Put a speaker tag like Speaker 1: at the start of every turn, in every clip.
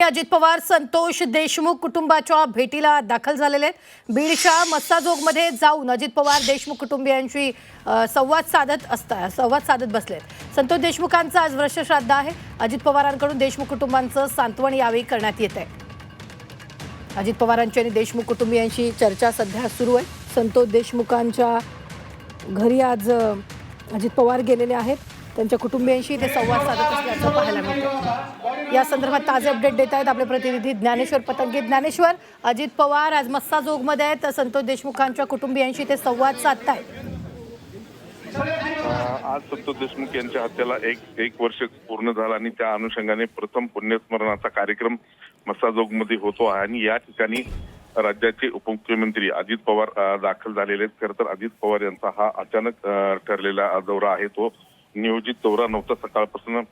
Speaker 1: अजित पवार संतोष देशमुख कुटुंबाच्या भेटीला दाखल झालेले आहेत। बीडच्या मस्साजोगमध्ये जाऊन अजित पवार देशमुख कुटुंबियांशी संवाद साधत बसलेत। संतोष देशमुखांचा आज वर्षश्राद्ध आहे। अजित पवारांकडून देशमुख कुटुंबांचं सांत्वन यावेळी करण्यात येत आहे। अजित पवारांची आणि देशमुख कुटुंबियांशी चर्चा सध्या सुरू आहे। संतोष देशमुखांच्या घरी आज अजित पवार गेलेले आहेत। त्यांच्या कुटुंबियांशी ते संवाद साधत असल्याचं पाहायला मिळतं। या संदर्भात ताजे अपडेट देत आहेत आपले प्रतिनिधी ज्ञानेश्वर पतंगे। ज्ञानेश्वर, अजित पवार आज मस्साजोगमध्ये आहेत, संतोष देशमुखांच्या कुटुंबियांशी ते संवाद साधतायत।
Speaker 2: आज संतोष देशमुख यांच्या हत्येला एक वर्ष पूर्ण झालं आणि त्या अनुषंगाने प्रथम पुण्यस्मरणाचा कार्यक्रम मस्साजोगमध्ये होतो आहे आणि या ठिकाणी राज्याचे उपमुख्यमंत्री अजित पवार दाखल झालेले आहेत। खरं तर अजित पवार यांचा हा अचानक ठरलेला दौरा आहे, तो नियोजित दौरा नव्हता। सकाळपासून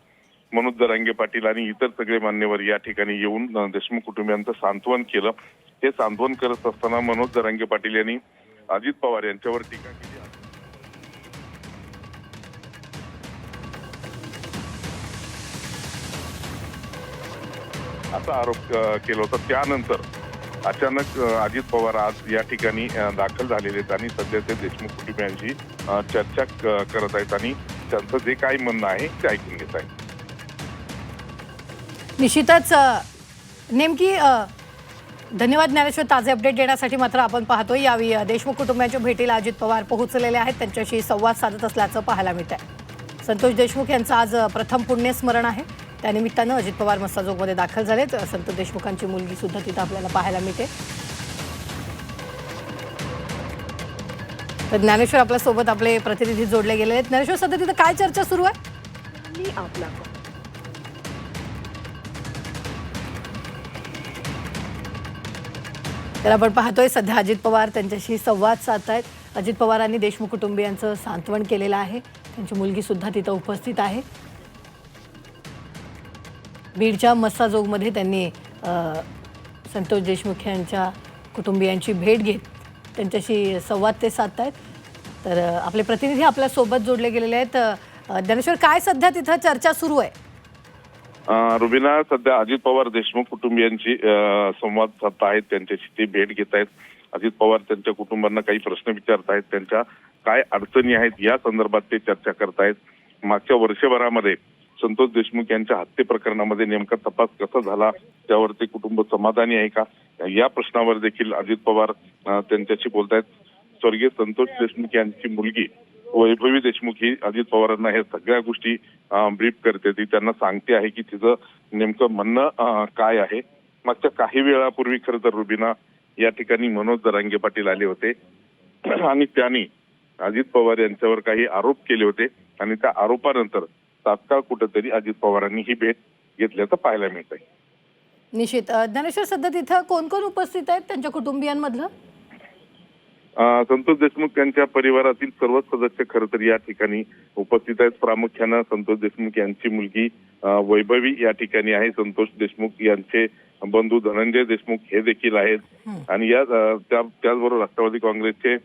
Speaker 2: मनोज जरांगे पाटील आणि इतर सगळे मान्यवर या ठिकाणी येऊन देशमुख कुटुंबियांचं सांत्वन केलं। हे सांत्वन करत असताना मनोज जरांगे पाटील यांनी अजित पवार यांच्यावर टीका केली, असा आरोप केला होता। त्यानंतर अचानक अजित पवार आज या ठिकाणी दाखल झालेले आहेत आणि सध्या ते देशमुख कुटुंबियांशी चर्चा करत आहेत आणि त्यांचं जे काही म्हणणं आहे ते ऐकून घेत आहेत।
Speaker 1: निश्चितच नेमकी धन्यवाद ज्ञानेश्वर ताजे अपडेट देण्यासाठी। मात्र आपण पाहतोय यावेळी देशमुख कुटुंबाच्या भेटीला अजित पवार पोहोचलेले आहेत, त्यांच्याशी संवाद साधत असल्याचं पाहायला मिळत आहे। संतोष देशमुख यांचं आज प्रथम पुण्यस्मरण आहे, त्यानिमित्तानं अजित पवार मस्साजोगमध्ये दाखल झालेत। संतोष देशमुखांची मुलगी सुद्धा तिथं आपल्याला पाहायला मिळते। तर ज्ञानेश्वर आपल्या सोबत आपले प्रतिनिधी जोडले गेले आहेत। ज्ञानेश्वर, सध्या तिथं काय चर्चा सुरू आहे? तर आपण पाहतोय सध्या अजित पवार त्यांच्याशी संवाद साधतायत। अजित पवारांनी देशमुख कुटुंबियांचं सांत्वन केलेलं आहे, त्यांची मुलगी सुद्धा तिथं उपस्थित आहे। बीडच्या मस्साजोगमध्ये त्यांनी संतोष देशमुख यांच्या कुटुंबियांची भेट घेत त्यांच्याशी संवाद ते साधतायत। तर आपले प्रतिनिधी आपल्या सोबत जोडले गेलेले आहेत। ज्ञानेश्वर, काय सध्या तिथं चर्चा सुरू आहे?
Speaker 2: रुबीना, सध्या अजित पवार देशमुख कुटुंबियांशी संवाद साधत आहेत, त्यांच्याशी ते भेट घेत आहेत। अजित पवार त्यांच्या कुटुंबांना काही प्रश्न विचारतायत, त्यांच्या काय अडचणी आहेत या संदर्भात ते चर्चा करतायत। मागच्या वर्षभरामध्ये संतोष देशमुख यांच्या हत्ये प्रकरणामध्ये नेमका तपास कसा झाला, त्यावर ते कुटुंब समाधानी आहे का, या प्रश्नावर देखील अजित पवार त्यांच्याशी बोलतायत। स्वर्गीय संतोष देशमुख यांची मुलगी वैभवी देशमुख ही अजित पवारांना हे सगळ्या गोष्टी ब्रीफ करते, ती त्यांना सांगते आहे की तिचं नेमकं म्हणणं काय आहे। मागच्या काही वेळापूर्वी खरं तर रुबीना या ठिकाणी मनोज जरांगे पाटील आले होते आणि त्यांनी अजित पवार यांच्यावर काही आरोप केले होते आणि त्या आरोपानंतर तात्काळ कुठेतरी अजित पवारांनी ही भेट घेतल्याचं पाहायला मिळत आहे।
Speaker 1: निश्चित ज्ञानेश्वर, सध्या तिथं कोण कोण उपस्थित आहेत त्यांच्या कुटुंबियांमधलं?
Speaker 2: संतोष देशमुख यांच्या परिवारातील सर्व सदस्य खरं तर या ठिकाणी उपस्थित आहेत। प्रामुख्यानं संतोष देशमुख यांची मुलगी वैभवी या ठिकाणी आहे। संतोष देशमुख यांचे बंधू धनंजय देशमुख हे देखील आहेत आणि या त्याचबरोबर राष्ट्रवादी काँग्रेसचे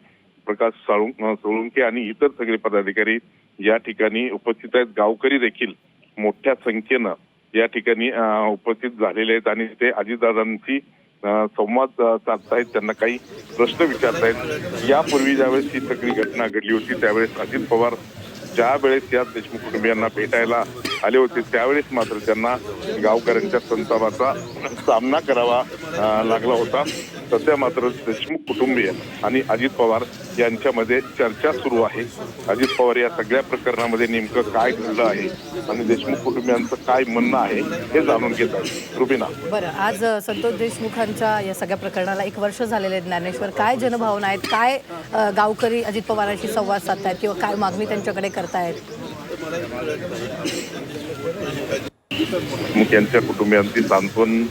Speaker 2: प्रकाश सोळुंके आणि इतर सगळे पदाधिकारी या ठिकाणी उपस्थित आहेत। गावकरी देखील मोठ्या संख्येनं या ठिकाणी उपस्थित झालेले आहेत आणि ते अजितदादांची संवाद साधतायत, त्यांना काही प्रश्न विचारतायत। यापूर्वी ज्यावेळेस ही सगळी घटना घडली होती त्यावेळेस अजित पवार ज्या वेळेस या देशमुख कुटुंबियांना भेटायला आले होते त्यावेळेस मात्र त्यांना गावकऱ्यांच्या संतापाचा सामना करावा लागला होता। सध्या मात्र देशमुख कुटुंबीय आणि अजित पवार यांच्यामध्ये चर्चा सुरू आहे। अजित पवार या सगळ्या प्रकरणामध्ये नेमकं काय घडलं आहे आणि देशमुख कुटुंबियांचं काय म्हणणं आहे हे जाणून घेत आहेत। रुबीना,
Speaker 1: बरं, आज संतोष देशमुखांच्या या सगळ्या प्रकरणाला एक वर्ष झालेले आहेत। ज्ञानेश्वर, काय जनभावना आहेत, काय गावकरी अजित पवारांशी संवाद साधतायत किंवा काय मागणी त्यांच्याकडे करतायत?
Speaker 2: त्यांच्या कुटुंबियांची सांत्वन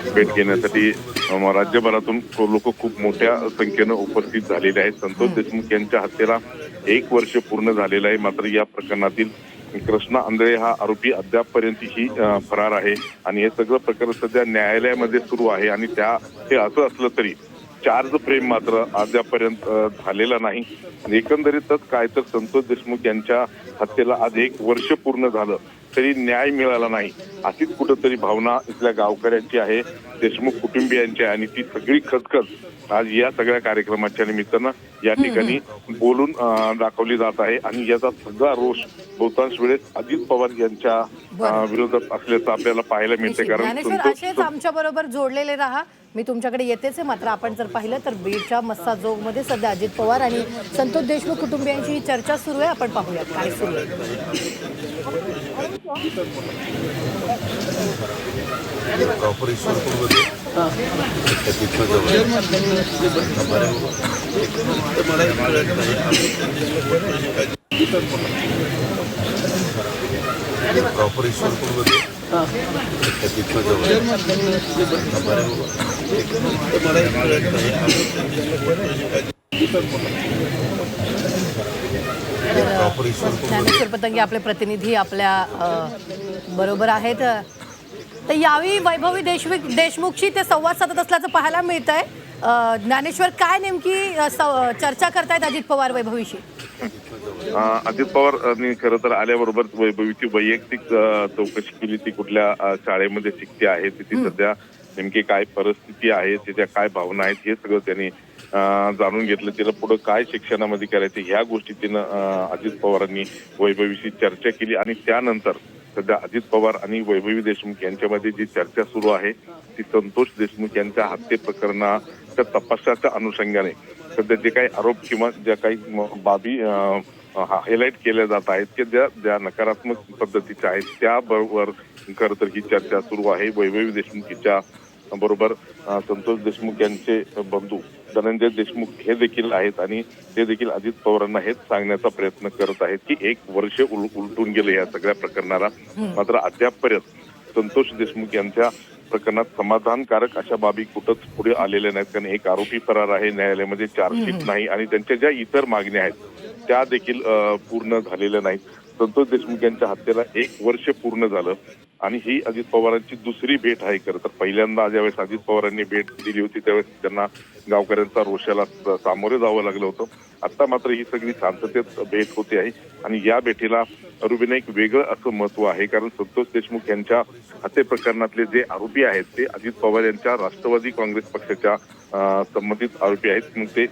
Speaker 2: भेट घेण्यासाठी राज्यभरातून लोक खूप मोठ्या संख्येनं उपस्थित झालेले आहेत। संतोष देशमुख यांच्या हत्येला एक वर्ष पूर्ण झालेलं आहे, मात्र या प्रकरणातील कृष्णा आंधळे हा आरोपी अद्यापपर्यंतही फरार आहे आणि हे सगळं प्रकरण सध्या न्यायालयामध्ये सुरू आहे आणि हे असं असलं तरी चार्ज फ्रेम मात्र अद्यापर्यंत झालेला नाही। एकंदरीतच काय तर संतोष देशमुख यांच्या हत्येला आज एक वर्ष पूर्ण झालं तरी न्याय मिळाला नाही अशीच कुठंतरी भावना इथल्या गावकऱ्यांची आहे, देशमुख कुटुंबियांची आहे. आणि ती सगळी खदखद आज या सगळ्या कार्यक्रमाच्या निमित्तानं या ठिकाणी बोलून दाखवली जात आहे. आणि याचा सगळा रोष बहुतांश वेळेस अजित पवार यांच्या विरोधात असल्याचं आपल्याला पाहायला मिळते. कारण
Speaker 1: ज्ञानेश्वर, असेच आमच्या बरोबर जोडलेले राहा, मी तुमच्याकडे येतेच आहे. मात्र आपण जर पाहिलं तर बीडच्या मस्साजोगमध्ये सध्या अजित पवार आणि संतोष देशमुख कुटुंबियांची ही चर्चा सुरू आहे. आपण पाहूयात काय सुरू आहे. ज्ञानेश्वर पतंगे आपले प्रतिनिधी आपल्या बरोबर आहेत. तर यावेळी वैभवी देशमुखशी ते संवाद साधत असल्याचं पाहायला मिळत आहे. ज्ञानेश्वर, काय नेमकी चर्चा करतायत अजित पवार वैभवीशी?
Speaker 2: अजित पवारांनी खरं तर आल्याबरोबर वैभवीची वैयक्तिक चौकशी केली. ती कुठल्या शाळेमध्ये शिकते आहे, तिची सध्या नेमकी काय परिस्थिती आहे, तिच्या काय भावना आहेत, हे सगळं त्यांनी जाणून घेतलं. तिला पुढे काय शिक्षणामध्ये करायचं ह्या गोष्टी तिनं अजित पवारांनी वैभवीशी चर्चा केली. आणि त्यानंतर सध्या अजित पवार आणि वैभवी देशमुख यांच्यामध्ये जी चर्चा सुरू आहे ती संतोष देशमुख यांच्या हत्ये प्रकरणाच्या तपासाच्या अनुषंगाने सध्या जे काही आरोप किंवा ज्या काही बाबी हायलाईट केल्या जात आहेत की ज्या नकारात्मक पद्धतीच्या आहेत त्याबरोबर खरं तर ही चर्चा सुरू आहे. वैभवी देशमुखीच्या बरोबर संतोष देशमुख यांचे बंधू धनंजय देशमुख हे देखील आहेत आणि ते देखील अजित पवारांना हेच सांगण्याचा प्रयत्न करत आहेत की 1 वर्ष उलटून गेले या सगळ्या प्रकरणाला. मात्र अद्यापपर्यंत संतोष देशमुख यांच्या प्रकरणात समाधानकारक अशा बाबी कुठंच पुढे आलेल्या नाहीत. कारण एक आरोपी फरार आहे, न्यायालयामध्ये चार्जशीट नाही आणि त्यांच्या ज्या इतर मागण्या आहेत त्या देखील पूर्ण झालेल्या नाहीत. संतोष देशमुख यांच्या हत्येला 1 वर्ष पूर्ण झालं आणि ही अजित पवारांची दुसरी भेट आहे. खरं तर पहिल्यांदा ज्यावेळेस अजित पवारांनी भेट दिली होती त्यावेळेस त्यांना गावकऱ्यांचा रोषाला सामोरे जावं लागलं होतं. आता मात्र ही सगळी शांततेत भेट होते आहे आणि या भेटीला रुबीनं एक वेगळं असं महत्व आहे. कारण संतोष देशमुख यांच्या हत्ये प्रकरणातले जे आरोपी आहेत ते अजित पवार यांच्या राष्ट्रवादी काँग्रेस पक्षाच्या संबंधित आरोपी आहेत. मग ते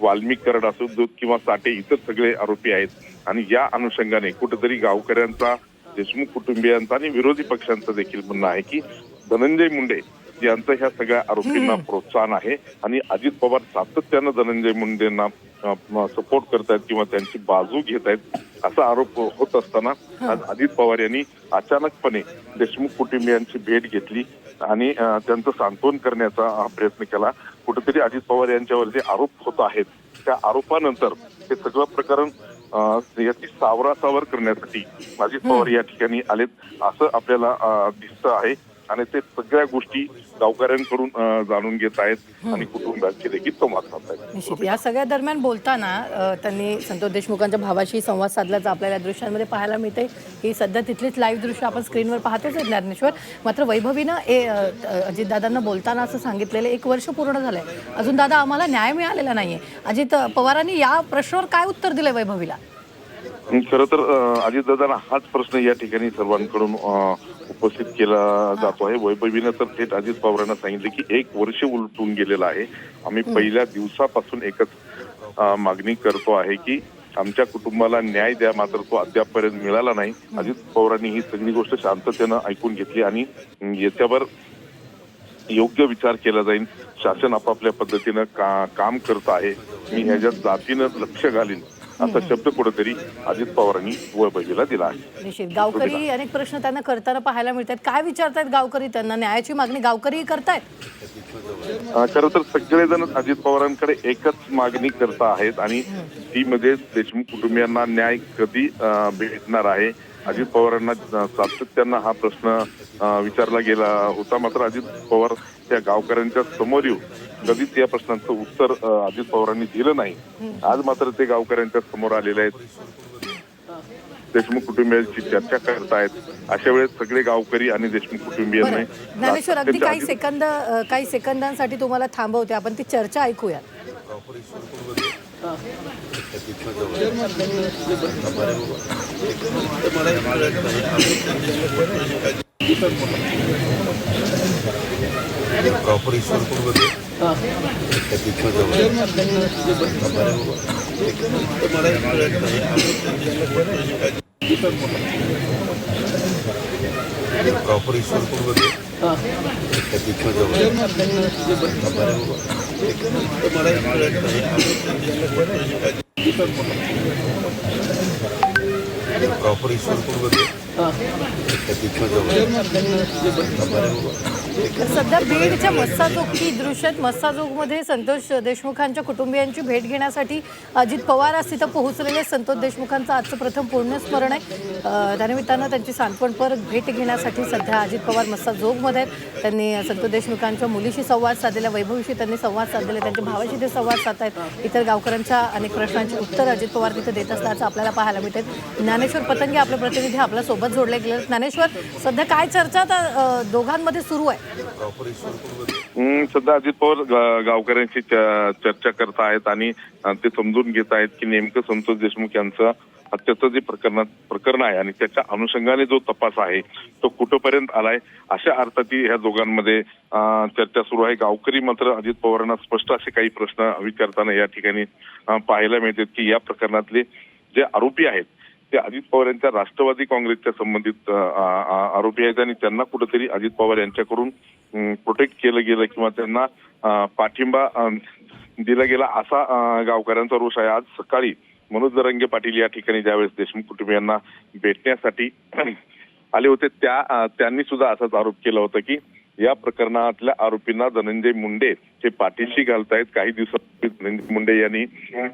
Speaker 2: वाल्मिक कराड असो किंवा साठे इतर सगळे आरोपी आहेत. आणि या अनुषंगाने कुठेतरी गावकऱ्यांचा, देशमुख कुटुंबियांचा आणि विरोधी पक्षांचं देखील म्हणणं आहे की धनंजय मुंडे यांचं ह्या सगळ्या आरोपींना प्रोत्साहन आहे आणि अजित पवार सातत्यानं धनंजय मुंडेंना सपोर्ट करतायत किंवा त्यांची बाजू घेत आहेत असा आरोप होत असताना आज अजित पवार यांनी अचानकपणे देशमुख कुटुंबियांची भेट घेतली आणि त्यांचं सांत्वन करण्याचा प्रयत्न केला. कुठेतरी अजित पवार यांच्यावर जे आरोप होत आहेत त्या आरोपानंतर हे सगळं प्रकरण याची सावरासावर करण्यासाठी अजित पवार या ठिकाणी आलेत असं आपल्याला दिसतं आहे. आणि ते सगळ्या गोष्टी गावकऱ्यांकडून जाणून घेत आहेत आणि कुटुंबांशी देखील संवाद साधतायत.
Speaker 1: निश्चित या सगळ्या दरम्यान बोलताना त्यांनी संतोष देशमुखांच्या भावाशी संवाद साधल्याचं आपल्याला दृश्यांमध्ये पाहायला मिळते. ही सध्या तिथलीच लाईव्ह दृश्य आपण स्क्रीनवर पाहतोच आहे ज्ञानेश्वर. मात्र वैभवीनं अजितदादांना बोलताना असं सांगितलेलं 1 वर्ष पूर्ण झालंय, अजून दादा आम्हाला न्याय मिळालेला नाहीये. अजित पवारांनी या प्रश्नावर काय उत्तर दिलंय वैभवीला?
Speaker 2: खरं तर अजितदादांना हाच प्रश्न या ठिकाणी सर्वांकडून उपस्थित केला जातो आहे. वैभवीनं तर थेट अजित पवारांना सांगितले की 1 वर्ष उलटून गेलेलं आहे. आम्ही पहिल्या दिवसापासून एकच मागणी करतो आहे की आमच्या कुटुंबाला न्याय द्या, मात्र तो अद्यापपर्यंत मिळाला नाही. अजित पवारांनी ही सगळी गोष्ट शांततेनं ऐकून घेतली आणि याच्यावर योग्य विचार केला जाईल. शासन आपापल्या पद्धतीनं काम करत आहे. मी ह्याच्यात जातीनं लक्ष घालीन असा शब्द कुठेतरी अजित पवारांनी वैभवीला दिला आहे.
Speaker 1: निश्चित गावकरी अनेक प्रश्न त्यांना करताना पाहायला मिळतात. काय विचारतायत गावकरी? त्यांना न्यायाची मागणी गावकरी करतायत?
Speaker 2: खरं तर सगळेजण अजित पवारांकडे एकच मागणी करत आहेत आणि ती मध्ये देशमुख कुटुंबियांना न्याय कधी भेटणार आहे. अजित पवारांना सातत्यानं हा प्रश्न विचारला गेला होता. मात्र अजित पवार त्या गावकऱ्यांच्या समोर येऊन कधीच या प्रश्नांचं उत्तर अजित पवारांनी दिलं नाही. आज मात्र ते गावकऱ्यांच्या समोर आलेले आहेत, देशमुख कुटुंबियांची चर्चा करतायत. अशा वेळेस सगळे गावकरी आणि देशमुख कुटुंबियांनी
Speaker 1: ज्ञानेश्वर अगदी काही सेकंदांसाठी तुम्हाला थांबवते, आपण ती चर्चा ऐकूया.
Speaker 3: प्रॉपर ईश्वरपूरमध्ये तिथं प्रॉपर ईश्वरपूरमध्ये प्रॉपर ईश्वरपूरमध्ये
Speaker 1: तर सध्या बीडच्या मस्साजोगची दृश्य आहेत. मस्साजोगमध्ये संतोष देशमुखांच्या कुटुंबियांची भेट घेण्यासाठी अजित पवार आज तिथं पोहोचलेले. संतोष देशमुखांचं आजचं प्रथम पुण्यस्मरण आहे. त्यानिमित्तानं त्यांची सांत्वनपर भेट घेण्यासाठी सध्या अजित पवार मस्साजोगमध्ये आहेत. त्यांनी संतोष देशमुखांच्या मुलीशी संवाद साधलेला, वैभवीशी त्यांनी संवाद साधलेला, त्यांच्या भावाशी ते संवाद साधतायत. इतर गावकऱ्यांच्या अनेक प्रश्नांची उत्तर अजित पवार तिथे देत असल्याचं आपल्याला पाहायला मिळते. ज्ञानेश्वर पतंगे आपले प्रतिनिधी आपल्या सोबत जोडले गेले. ज्ञानेश्वर, सध्या काय चर्चा आता दोघांमध्ये सुरू आहे?
Speaker 2: सध्या अजित पवार गावकऱ्यांशी चर्चा करत आहेत आणि ते समजून घेत आहेत की नेमकं संतोष देशमुख यांचं हत्येचं जे प्रकरण आहे आणि त्याच्या अनुषंगाने जो तपास आहे तो कुठपर्यंत आलाय, अशा अर्थाची ह्या दोघांमध्ये चर्चा सुरू आहे. गावकरी मात्र अजित पवारांना स्पष्ट असे काही प्रश्न विचारताना या ठिकाणी पाहायला मिळतात की या प्रकरणातले जे आरोपी आहेत ते अजित पवार यांच्या राष्ट्रवादी काँग्रेसच्या संबंधित आरोपी आहेत आणि त्यांना कुठेतरी अजित पवार यांच्याकडून प्रोटेक्ट केलं गेलं किंवा त्यांना पाठिंबा दिला गेला असा गावकऱ्यांचा रोष आहे. आज सकाळी मनोज जरांगे पाटील या ठिकाणी ज्यावेळेस देशमुख कुटुंबियांना भेटण्यासाठी आले होते त्यांनी सुद्धा असाच आरोप केला होता की या प्रकरणातल्या आरोपींना धनंजय मुंडे हे पाठीशी घालतायत. काही दिवसांपूर्वी धनंजय मुंडे यांनी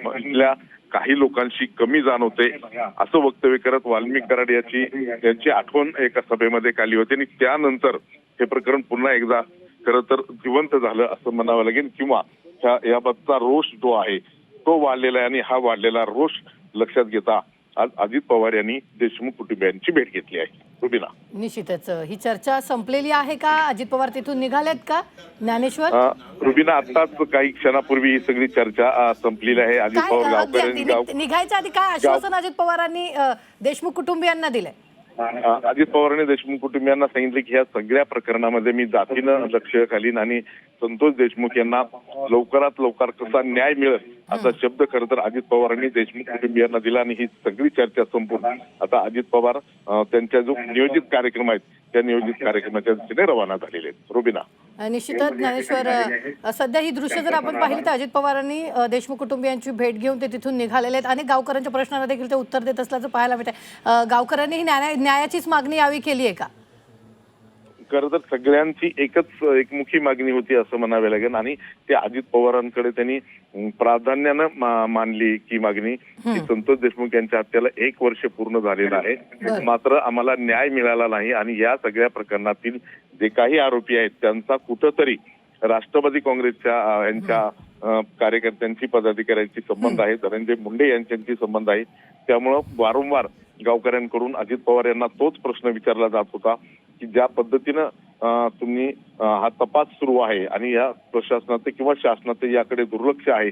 Speaker 2: महिला काही लोकांशी कमी जाणवते असं वक्तव्य करत वाल्मिक कराड यांची आठवण एका सभेमध्ये काढली होती आणि त्यानंतर हे प्रकरण पुन्हा एकदा खरं तर जिवंत झालं असं म्हणावं लागेल किंवा याबाबतचा रोष जो आहे तो वाढलेला आहे आणि हा वाढलेला रोष लक्षात घेता आज अजित पवार यांनी देशमुख कुटुंबियांची भेट घेतली आहे. रुबीना,
Speaker 1: निश्चितच ही चर्चा संपलेली आहे का? अजित पवार तिथून निघालेत का? ज्ञानेश्वर,
Speaker 2: रुबीना, आताच काही क्षणापूर्वी ही सगळी चर्चा संपलेली आहे. अजित पवार गावकऱ्यांनी
Speaker 1: निघायच्या आधी काय आश्वासन अजित पवारांनी देशमुख कुटुंबियांना दिलंय?
Speaker 2: अजित पवारांनी देशमुख कुटुंबियांना सांगितले की या सगळ्या प्रकरणामध्ये मी जातीनं लक्ष घालीन आणि संतोष देशमुख यांना लवकरात लवकर कसा न्याय मिळेल असा शब्द खरं तर अजित पवारांनी देशमुख कुटुंबियांना दिला आणि ही सगळी चर्चा संपून आता अजित पवार त्यांच्या जो नियोजित कार्यक्रम आहेत त्या नियोजित कार्यक्रमाच्या दिशेने रवाना झालेले आहेत. रुबीना,
Speaker 1: निश्चितच ज्ञानेश्वर, सध्या ही दृश्य जर आपण पाहिली तर अजित पवारांनी देशमुख कुटुंबियांची भेट घेऊन ते तिथून निघालेले आहेत. अनेक गावकऱ्यांच्या प्रश्नांना देखील ते उत्तर देत असल्याचं पाहायला मिळतंय. गावकऱ्यांनी ही न्यायाचीच मागणी यावी केली आहे का?
Speaker 2: खरं तर सगळ्यांची एकमुखी मागणी होती असं म्हणावे लागेल आणि त्या अजित पवारांकडे त्यांनी प्राधान्यानं मानली की मागणी की संतोष देशमुख यांच्या हत्येला 1 वर्ष पूर्ण झालेलं आहे, मात्र आम्हाला न्याय मिळाला नाही आणि या सगळ्या प्रकरणातील जे काही आरोपी आहेत त्यांचा कुठंतरी राष्ट्रवादी काँग्रेसच्या यांच्या कार्यकर्त्यांची पदाधिकाऱ्यांची संबंध आहे, धनंजय मुंडे यांच्याशी संबंध आहे. त्यामुळं वारंवार गावकऱ्यांकडून अजित पवार यांना तोच प्रश्न विचारला जात होता की ज्या पद्धतीनं तुम्ही हा तपास सुरू आहे आणि या प्रशासनाचे किंवा शासनाचे याकडे दुर्लक्ष आहे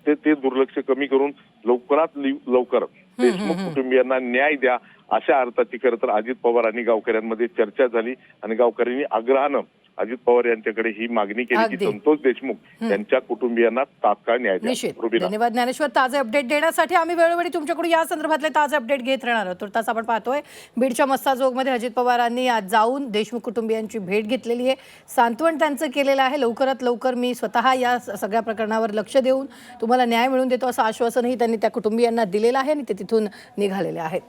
Speaker 2: ते दुर्लक्ष कमी करून लवकरात लवकर देशमुख कुटुंबियांना न्याय द्या अशा अर्थाची खरं तर अजित पवार आणि गावकऱ्यांमध्ये चर्चा झाली आणि गावकऱ्यांनी आग्रहानं अजित पवार यांच्याकडे ही मागणी केली की संतोष देशमुख यांच्या कुटुंबियांना तात्काळ न्याय द्या.
Speaker 1: धन्यवाद ज्ञानेश्वर, ताजे अपडेट देण्यासाठी. आम्ही वेळोवेळी तुमच्याकडून या संदर्भातले ताजे अपडेट घेत राहणार आहोत. तुर्तास आपण पाहतोय बीडच्या मस्साजोगमध्ये अजित पवारांनी आज जाऊन देशमुख कुटुंबियांची भेट घेतलेली आहे. सांत्वन त्यांचं केलेलं आहे. लवकरात लवकर मी स्वतः या सगळ्या प्रकरणावर लक्ष देऊन तुम्हाला न्याय मिळवून देतो असं आश्वासनही त्यांनी त्या कुटुंबियांना दिलेलं आहे आणि ते तिथून निघालेले आहेत.